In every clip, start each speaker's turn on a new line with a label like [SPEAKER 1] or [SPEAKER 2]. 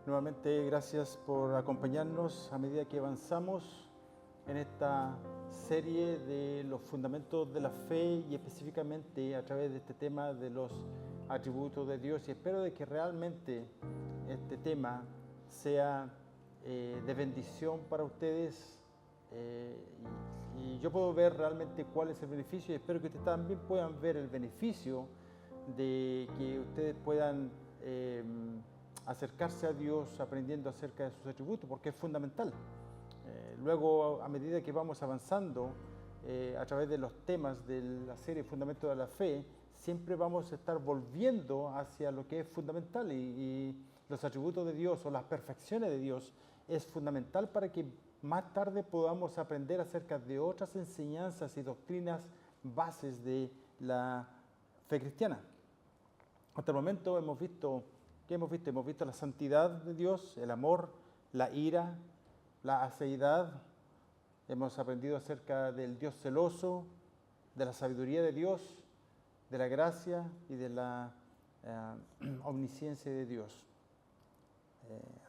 [SPEAKER 1] Nuevamente, gracias por acompañarnos a medida que avanzamos en esta serie de los fundamentos de la fe y específicamente a través de este tema de los atributos de Dios. Y espero de que realmente este tema sea de bendición para ustedes y yo puedo ver realmente cuál es el beneficio y espero que ustedes también puedan ver el beneficio de que ustedes puedan acercarse a Dios aprendiendo acerca de sus atributos, porque es fundamental. Luego, a medida que vamos avanzando a través de los temas de la serie Fundamentos de la Fe, siempre vamos a estar volviendo hacia lo que es fundamental y los atributos de Dios o las perfecciones de Dios es fundamental para que más tarde podamos aprender acerca de otras enseñanzas y doctrinas bases de la fe cristiana. Hasta el momento hemos visto, ¿qué hemos visto? Hemos visto la santidad de Dios, el amor, la ira, la aceidad. Hemos aprendido acerca del Dios celoso, de la sabiduría de Dios, de la gracia y de la omnisciencia de Dios.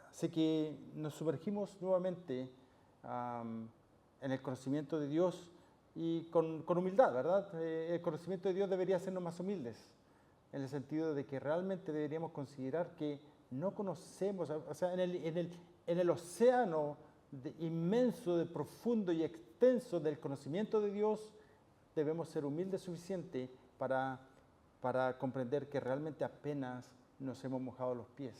[SPEAKER 1] Así que nos sumergimos nuevamente en el conocimiento de Dios y con humildad, ¿verdad? El conocimiento de Dios debería hacernos más humildes, en el sentido de que realmente deberíamos considerar que no conocemos, o sea, en el océano inmenso, de profundo y extenso del conocimiento de Dios, debemos ser humildes suficiente para comprender que realmente apenas nos hemos mojado los pies.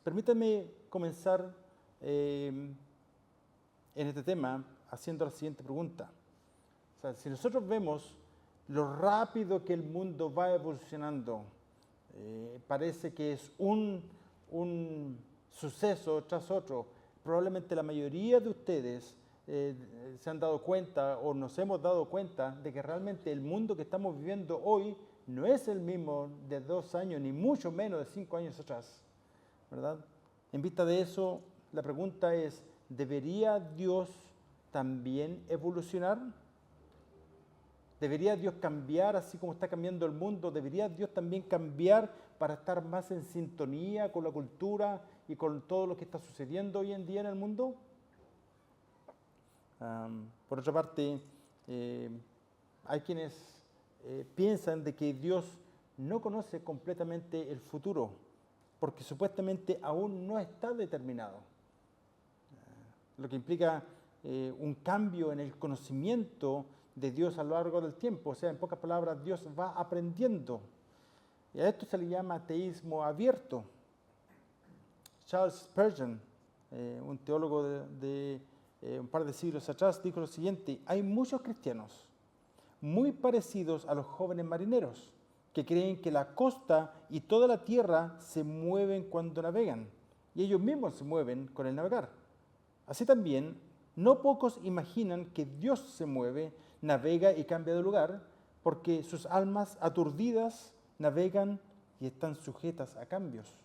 [SPEAKER 1] Permítanme comenzar en este tema haciendo la siguiente pregunta. O sea, si nosotros vemos lo rápido que el mundo va evolucionando, parece que es un suceso tras otro. Probablemente la mayoría de ustedes se han dado cuenta o nos hemos dado cuenta de que realmente el mundo que estamos viviendo hoy no es el mismo de 2 años, ni mucho menos de 5 años atrás, ¿verdad? En vista de eso, la pregunta es, ¿debería Dios también evolucionar? ¿Debería Dios cambiar así como está cambiando el mundo? ¿Debería Dios también cambiar para estar más en sintonía con la cultura y con todo lo que está sucediendo hoy en día en el mundo? Por otra parte, hay quienes piensan de que Dios no conoce completamente el futuro, porque supuestamente aún no está determinado, lo que implica un cambio en el conocimiento de Dios a lo largo del tiempo. O sea, en pocas palabras, Dios va aprendiendo. Y a esto se le llama ateísmo abierto. Charles Spurgeon, un teólogo de un par de siglos atrás, dijo lo siguiente: hay muchos cristianos muy parecidos a los jóvenes marineros que creen que la costa y toda la tierra se mueven cuando navegan, y ellos mismos se mueven con el navegar. Así también, no pocos imaginan que Dios se mueve, navega y cambia de lugar, porque sus almas aturdidas navegan y están sujetas a cambios,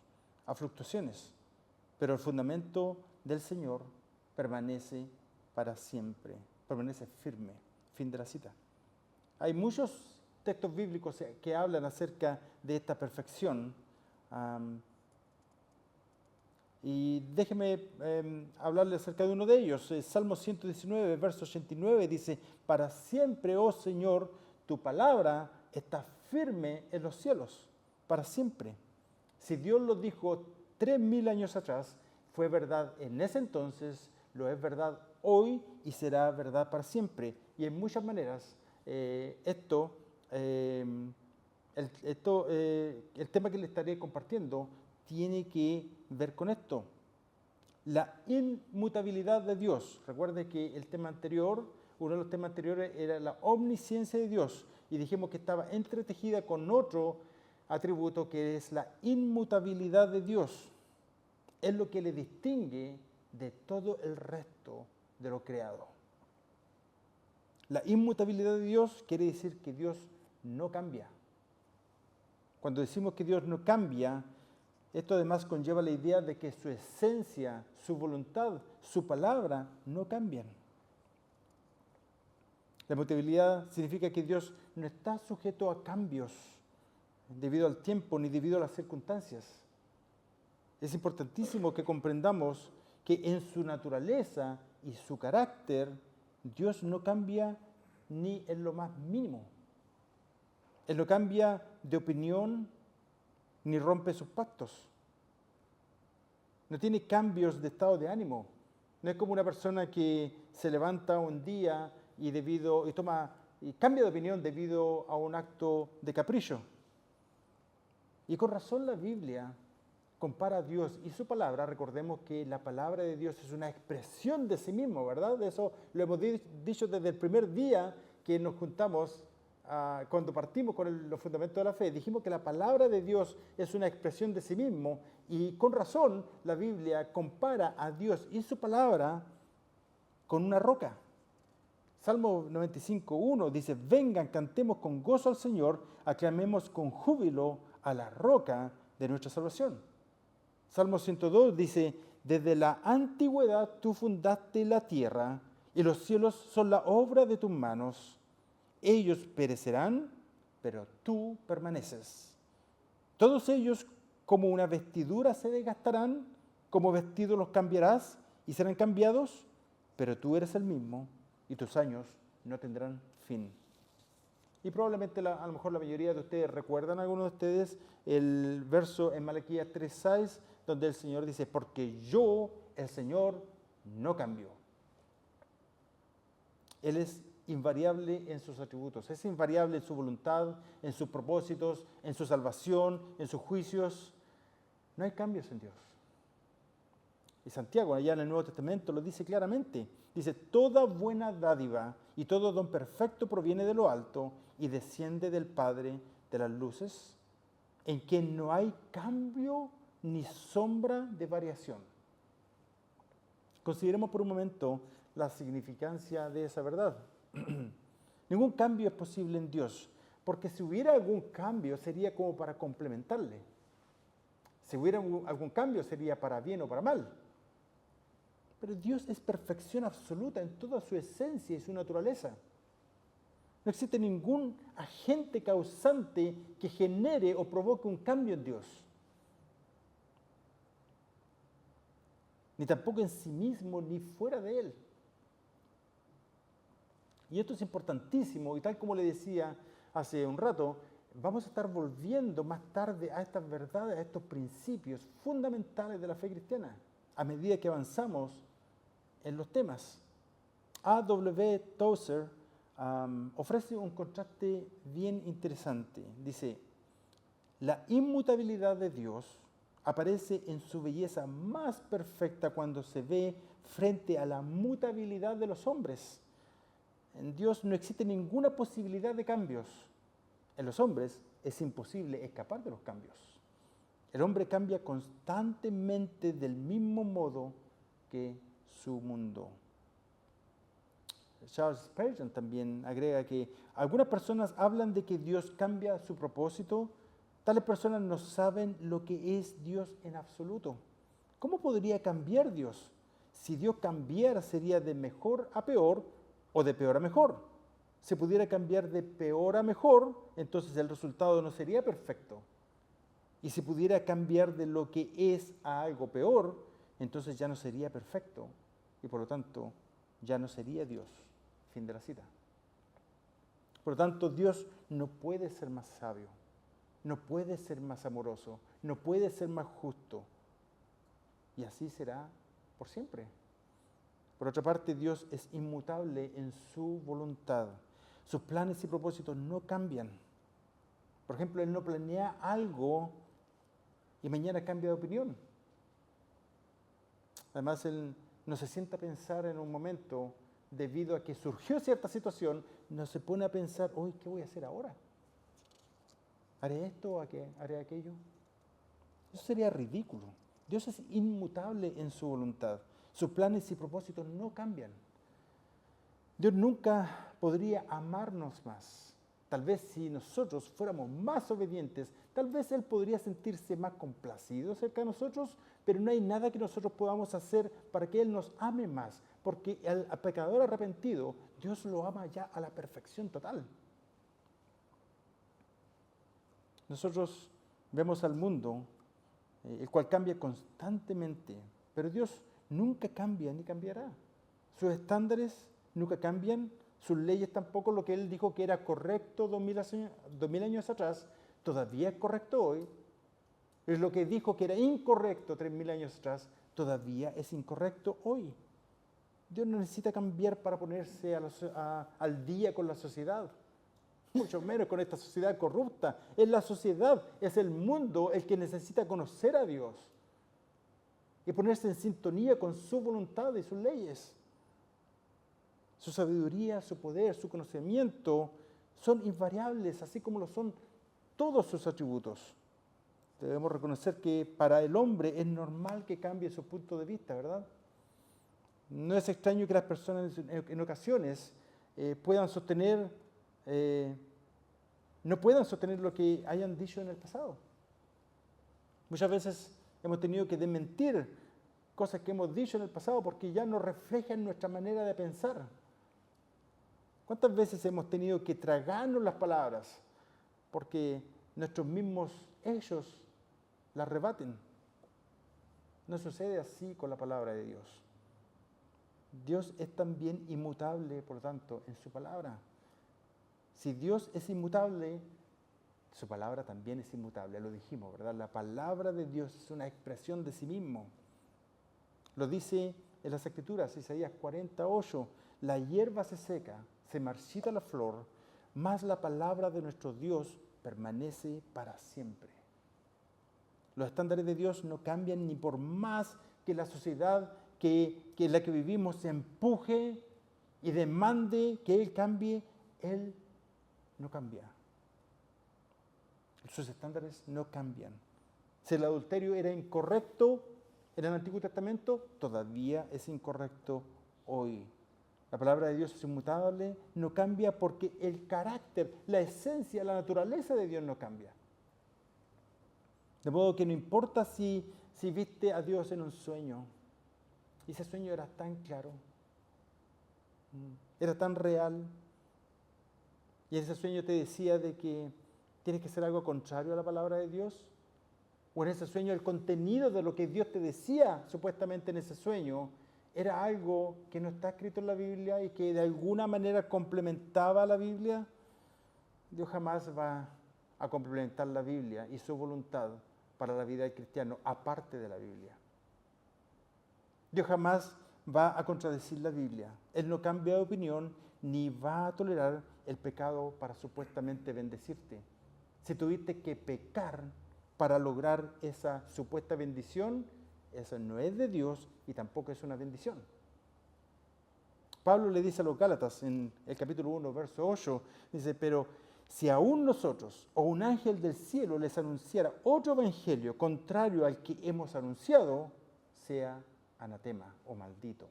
[SPEAKER 1] a fluctuaciones. Pero el fundamento del Señor permanece para siempre, permanece firme. Fin de la cita. Hay muchos textos bíblicos que hablan acerca de esta perfección. Y déjeme hablarle acerca de uno de ellos. Salmo 119, verso 89 dice: para siempre, oh Señor, tu palabra está firme en los cielos, para siempre. Si Dios lo dijo 3000 años atrás, fue verdad en ese entonces, lo es verdad hoy y será verdad para siempre. Y en muchas maneras, el tema que le estaré compartiendo tiene que ver con esto. La inmutabilidad de Dios. Recuerde que el tema anterior, uno de los temas anteriores era la omnisciencia de Dios y dijimos que estaba entretejida con otro atributo que es la inmutabilidad de Dios. Es lo que le distingue de todo el resto de lo creado. La inmutabilidad de Dios quiere decir que Dios no cambia. Cuando decimos que Dios no cambia, esto además conlleva la idea de que su esencia, su voluntad, su palabra no cambian. La inmutabilidad significa que Dios no está sujeto a cambios debido al tiempo ni debido a las circunstancias. Es importantísimo que comprendamos que en su naturaleza y su carácter, Dios no cambia ni en lo más mínimo. Él no cambia de opinión ni rompe sus pactos. No tiene cambios de estado de ánimo. No es como una persona que se levanta un día y cambia de opinión debido a un acto de capricho. Y con razón la Biblia compara a Dios y su palabra. Recordemos que la palabra de Dios es una expresión de sí mismo, ¿verdad? De eso lo hemos dicho desde el primer día que nos juntamos, cuando partimos con los fundamentos de la fe. Dijimos que la palabra de Dios es una expresión de sí mismo y con razón la Biblia compara a Dios y su palabra con una roca. Salmo 95:1 dice: vengan, cantemos con gozo al Señor, aclamemos con júbilo a la roca de nuestra salvación. Salmo 102 dice: desde la antigüedad tú fundaste la tierra y los cielos son la obra de tus manos. Ellos perecerán, pero tú permaneces. Todos ellos como una vestidura se desgastarán, como vestido los cambiarás y serán cambiados, pero tú eres el mismo y tus años no tendrán fin. Y probablemente a lo mejor la mayoría de ustedes recuerdan, algunos de ustedes, el verso en Malaquías 3:6, donde el Señor dice: porque yo, el Señor, no cambio. Él es invariable en sus atributos, es invariable en su voluntad, en sus propósitos, en su salvación, en sus juicios. No hay cambios en Dios. Y Santiago, allá en el Nuevo Testamento, lo dice claramente. Dice: toda buena dádiva y todo don perfecto proviene de lo alto y desciende del Padre de las luces, en quien no hay cambio ni sombra de variación. Consideremos por un momento la significancia de esa verdad. Ningún cambio es posible en Dios, porque si hubiera algún cambio sería como para complementarle. Si hubiera algún cambio sería para bien o para mal. Pero Dios es perfección absoluta en toda su esencia y su naturaleza. No existe ningún agente causante que genere o provoque un cambio en Dios. Ni tampoco en sí mismo, ni fuera de Él. Y esto es importantísimo, y tal como le decía hace un rato, vamos a estar volviendo más tarde a estas verdades, a estos principios fundamentales de la fe cristiana, a medida que avanzamos en los temas. A.W. Tozer ofrece un contraste bien interesante. Dice: la inmutabilidad de Dios aparece en su belleza más perfecta cuando se ve frente a la mutabilidad de los hombres. En Dios no existe ninguna posibilidad de cambios. En los hombres es imposible escapar de los cambios. El hombre cambia constantemente del mismo modo que su mundo. Charles Spurgeon también agrega que algunas personas hablan de que Dios cambia su propósito. Tales personas no saben lo que es Dios en absoluto. ¿Cómo podría cambiar Dios? Si Dios cambiara, sería de mejor a peor o de peor a mejor. Si pudiera cambiar de peor a mejor, entonces el resultado no sería perfecto. Y si pudiera cambiar de lo que es a algo peor, entonces ya no sería perfecto. Y por lo tanto, ya no sería Dios. Fin de la cita. Por lo tanto, Dios no puede ser más sabio, no puede ser más amoroso, no puede ser más justo. Y así será por siempre. Por otra parte, Dios es inmutable en su voluntad. Sus planes y propósitos no cambian. Por ejemplo, Él no planea algo y mañana cambia de opinión. Además, Él no se sienta a pensar en un momento, debido a que surgió cierta situación, no se pone a pensar: hoy, ¿qué voy a hacer ahora? ¿Haré esto o haré aquello? Eso sería ridículo. Dios es inmutable en su voluntad. Sus planes y propósitos no cambian. Dios nunca podría amarnos más. Tal vez si nosotros fuéramos más obedientes, tal vez Él podría sentirse más complacido cerca de nosotros, pero no hay nada que nosotros podamos hacer para que Él nos ame más, porque al pecador arrepentido, Dios lo ama ya a la perfección total. Nosotros vemos al mundo el cual cambia constantemente. Pero Dios nunca cambia ni cambiará. Sus estándares nunca cambian, sus leyes tampoco. Lo que Él dijo que era correcto 2000 años atrás, todavía es correcto hoy. Es lo que dijo que era incorrecto 3000 años atrás, todavía es incorrecto hoy. Dios no necesita cambiar para ponerse al día con la sociedad, mucho menos con esta sociedad corrupta. Es la sociedad, es el mundo el que necesita conocer a Dios y ponerse en sintonía con su voluntad y sus leyes. Su sabiduría, su poder, su conocimiento son invariables, así como lo son todos sus atributos. Debemos reconocer que para el hombre es normal que cambie su punto de vista, ¿verdad? No es extraño que las personas en ocasiones no puedan sostener lo que hayan dicho en el pasado. Muchas veces hemos tenido que desmentir cosas que hemos dicho en el pasado porque ya no reflejan nuestra manera de pensar. ¿Cuántas veces hemos tenido que tragarnos las palabras porque nuestros mismos hechos las rebaten? No sucede así con la palabra de Dios. Dios es también inmutable, por lo tanto, en su palabra. Si Dios es inmutable, su palabra también es inmutable, lo dijimos, ¿verdad? La palabra de Dios es una expresión de sí mismo. Lo dice en las Escrituras, Isaías 48, la hierba se seca, se marchita la flor, mas la palabra de nuestro Dios permanece para siempre. Los estándares de Dios no cambian ni por más que la sociedad que en la que vivimos se empuje y demande que Él cambie, Él no cambia. Sus estándares no cambian. Si el adulterio era incorrecto en el Antiguo Testamento, todavía es incorrecto hoy. La palabra de Dios es inmutable, no cambia porque el carácter, la esencia, la naturaleza de Dios no cambia. De modo que no importa si viste a Dios en un sueño, y ese sueño era tan claro, era tan real, y ese sueño te decía de que tienes que hacer algo contrario a la palabra de Dios, o en ese sueño el contenido de lo que Dios te decía supuestamente en ese sueño era algo que no está escrito en la Biblia y que de alguna manera complementaba la Biblia. Dios jamás va a complementar la Biblia y su voluntad para la vida del cristiano aparte de la Biblia. Dios jamás va a contradecir la Biblia. Él no cambia de opinión ni va a tolerar el pecado para supuestamente bendecirte. Si tuviste que pecar para lograr esa supuesta bendición, eso no es de Dios y tampoco es una bendición. Pablo le dice a los Gálatas en el capítulo 1, verso 8, dice, pero si aún nosotros o un ángel del cielo les anunciara otro evangelio contrario al que hemos anunciado, sea anatema o maldito.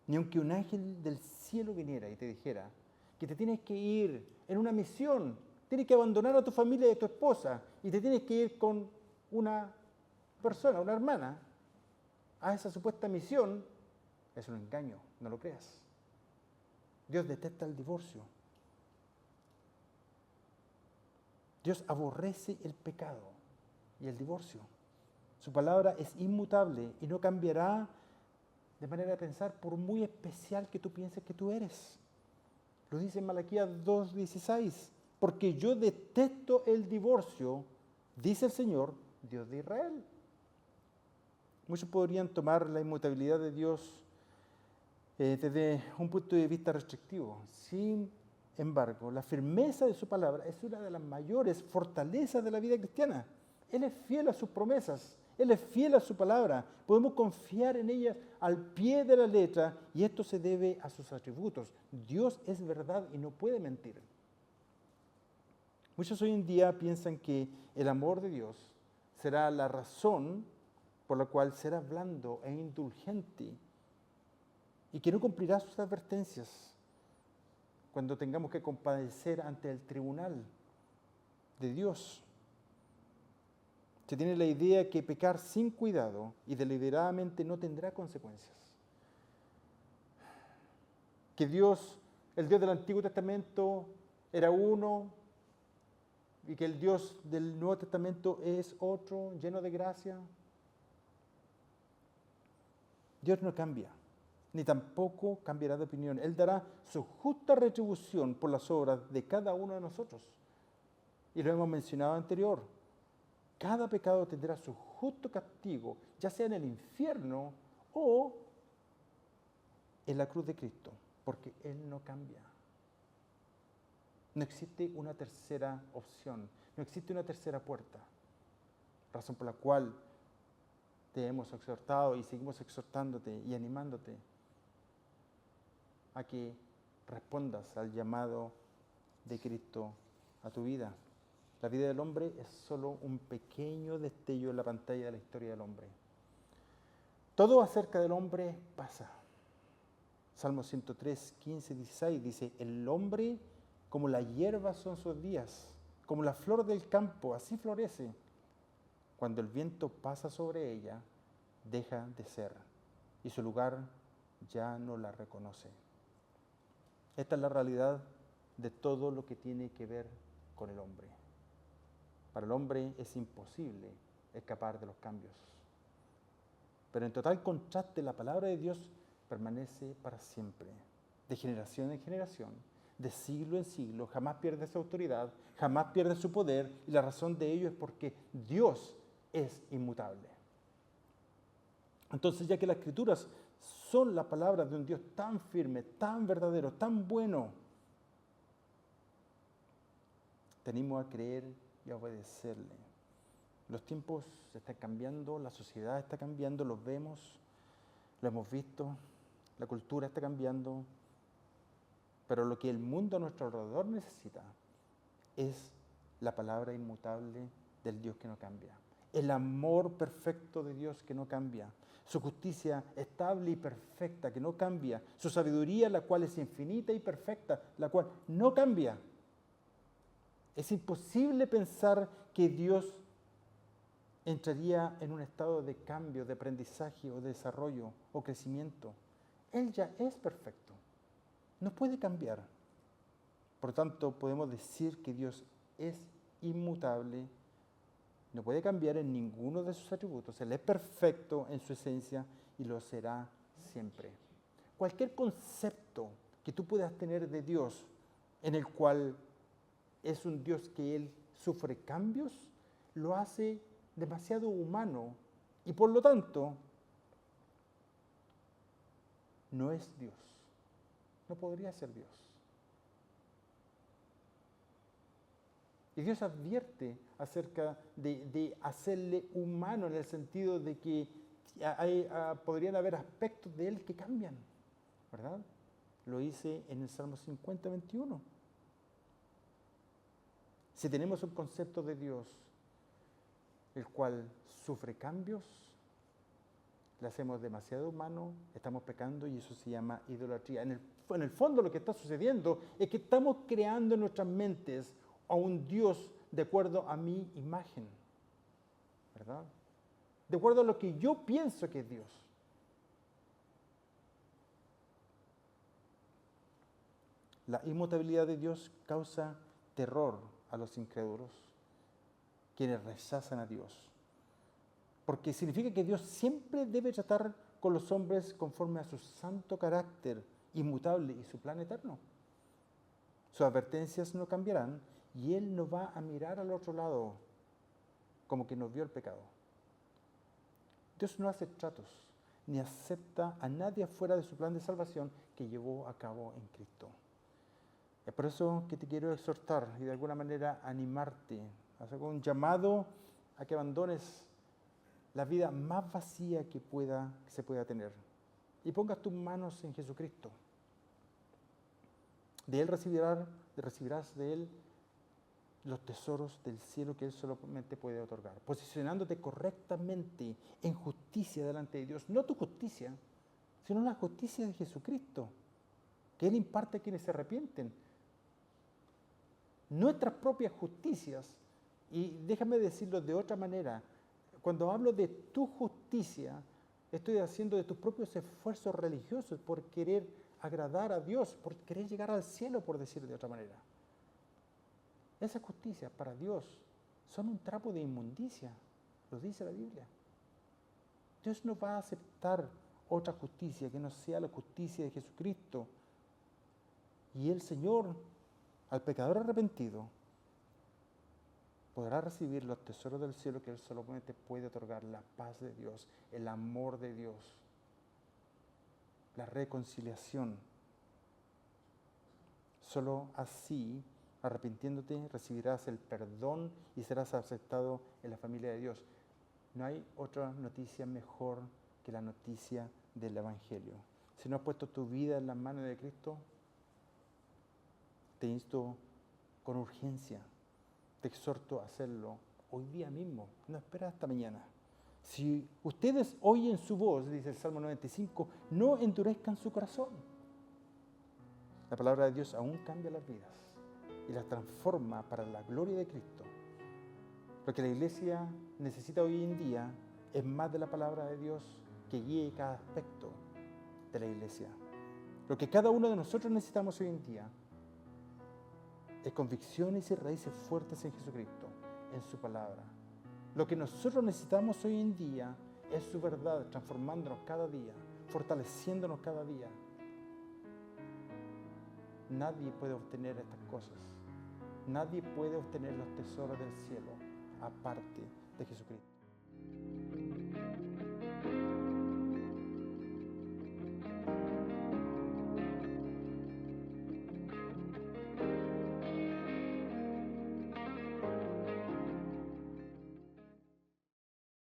[SPEAKER 1] Ni aunque un ángel del cielo viniera y te dijera que te tienes que ir en una misión, tienes que abandonar a tu familia y a tu esposa y te tienes que ir con una persona, una hermana, a esa supuesta misión, es un engaño, no lo creas. Dios detesta el divorcio. Dios aborrece el pecado y el divorcio. Su palabra es inmutable y no cambiará de manera de pensar por muy especial que tú pienses que tú eres. Lo dice en Malaquías 2:16, porque yo detesto el divorcio, dice el Señor, Dios de Israel. Muchos podrían tomar la inmutabilidad de Dios desde un punto de vista restrictivo. Sin embargo, la firmeza de su palabra es una de las mayores fortalezas de la vida cristiana. Él es fiel a sus promesas, Él es fiel a su palabra. Podemos confiar en ella al pie de la letra y esto se debe a sus atributos. Dios es verdad y no puede mentir. Muchos hoy en día piensan que el amor de Dios será la razón por la cual será blando e indulgente y que no cumplirá sus advertencias cuando tengamos que comparecer ante el tribunal de Dios. Se tiene la idea que pecar sin cuidado y deliberadamente no tendrá consecuencias. Que Dios, el Dios del Antiguo Testamento, era uno y que el Dios del Nuevo Testamento es otro, lleno de gracia. Dios no cambia, ni tampoco cambiará de opinión. Él dará su justa retribución por las obras de cada uno de nosotros. Y lo hemos mencionado anterior. Cada pecado tendrá su justo castigo, ya sea en el infierno o en la cruz de Cristo, porque Él no cambia. No existe una tercera opción, no existe una tercera puerta. Razón por la cual te hemos exhortado y seguimos exhortándote y animándote a que respondas al llamado de Cristo a tu vida. La vida del hombre es solo un pequeño destello en la pantalla de la historia del hombre. Todo acerca del hombre pasa. Salmo 103, 15, 16 dice, el hombre como la hierba son sus días, como la flor del campo, así florece. Cuando el viento pasa sobre ella, deja de ser, y su lugar ya no la reconoce. Esta es la realidad de todo lo que tiene que ver con el hombre. Para el hombre es imposible escapar de los cambios. Pero en total contraste, la palabra de Dios permanece para siempre, de generación en generación, de siglo en siglo, jamás pierde su autoridad, jamás pierde su poder, y la razón de ello es porque Dios es inmutable. Entonces, ya que las Escrituras son la palabra de un Dios tan firme, tan verdadero, tan bueno, tenemos a creer y a obedecerle. Los tiempos se están cambiando, la sociedad está cambiando, lo vemos, lo hemos visto, la cultura está cambiando, pero lo que el mundo a nuestro alrededor necesita es la palabra inmutable del Dios que no cambia, el amor perfecto de Dios que no cambia, su justicia estable y perfecta que no cambia, su sabiduría la cual es infinita y perfecta, la cual no cambia. Es imposible pensar que Dios entraría en un estado de cambio, de aprendizaje o de desarrollo o crecimiento. Él ya es perfecto, no puede cambiar. Por lo tanto, podemos decir que Dios es inmutable, no puede cambiar en ninguno de sus atributos. Él es perfecto en su esencia y lo será siempre. Cualquier concepto que tú puedas tener de Dios en el cual es un Dios que Él sufre cambios, lo hace demasiado humano y por lo tanto no es Dios, no podría ser Dios. Y Dios advierte acerca de hacerle humano en el sentido de que podrían haber aspectos de Él que cambian, ¿verdad? Lo hice en el Salmo 50, 21. Si tenemos un concepto de Dios el cual sufre cambios, le hacemos demasiado humano, estamos pecando y eso se llama idolatría. En el fondo lo que está sucediendo es que estamos creando en nuestras mentes a un Dios de acuerdo a mi imagen, ¿verdad? De acuerdo a lo que yo pienso que es Dios. La inmutabilidad de Dios causa terror a los incrédulos, quienes rechazan a Dios. Porque significa que Dios siempre debe tratar con los hombres conforme a su santo carácter inmutable y su plan eterno. Sus advertencias no cambiarán y Él no va a mirar al otro lado como que nos vio el pecado. Dios no hace tratos ni acepta a nadie fuera de su plan de salvación que llevó a cabo en Cristo. Es por eso que te quiero exhortar y de alguna manera animarte, hacer un llamado a que abandones la vida más vacía que se pueda tener y pongas tus manos en Jesucristo. De Él recibirás de Él los tesoros del cielo que Él solamente puede otorgar, posicionándote correctamente en justicia delante de Dios, no tu justicia, sino la justicia de Jesucristo, que Él imparte a quienes se arrepienten. Nuestras propias justicias, y déjame decirlo de otra manera, cuando hablo de tu justicia, estoy haciendo de tus propios esfuerzos religiosos por querer agradar a Dios, por querer llegar al cielo, por decir de otra manera. Esas justicias para Dios son un trapo de inmundicia, lo dice la Biblia. Dios no va a aceptar otra justicia que no sea la justicia de Jesucristo. Y el Señor, al pecador arrepentido, podrá recibir los tesoros del cielo que Él solamente puede otorgar: la paz de Dios, el amor de Dios, la reconciliación. Solo así, arrepintiéndote, recibirás el perdón y serás aceptado en la familia de Dios. No hay otra noticia mejor que la noticia del Evangelio. Si no has puesto tu vida en las manos de Cristo, te insto con urgencia, te exhorto a hacerlo hoy día mismo, no esperes hasta mañana. Si ustedes oyen su voz, dice el Salmo 95, no endurezcan su corazón. La palabra de Dios aún cambia las vidas y las transforma para la gloria de Cristo. Lo que la iglesia necesita hoy en día es más de la palabra de Dios que guíe cada aspecto de la iglesia. Lo que cada uno de nosotros necesitamos hoy en día es convicciones y raíces fuertes en Jesucristo, en su palabra. Lo que nosotros necesitamos hoy en día es su verdad, transformándonos cada día, fortaleciéndonos cada día. Nadie puede obtener estas cosas. Nadie puede obtener los tesoros del cielo aparte de Jesucristo.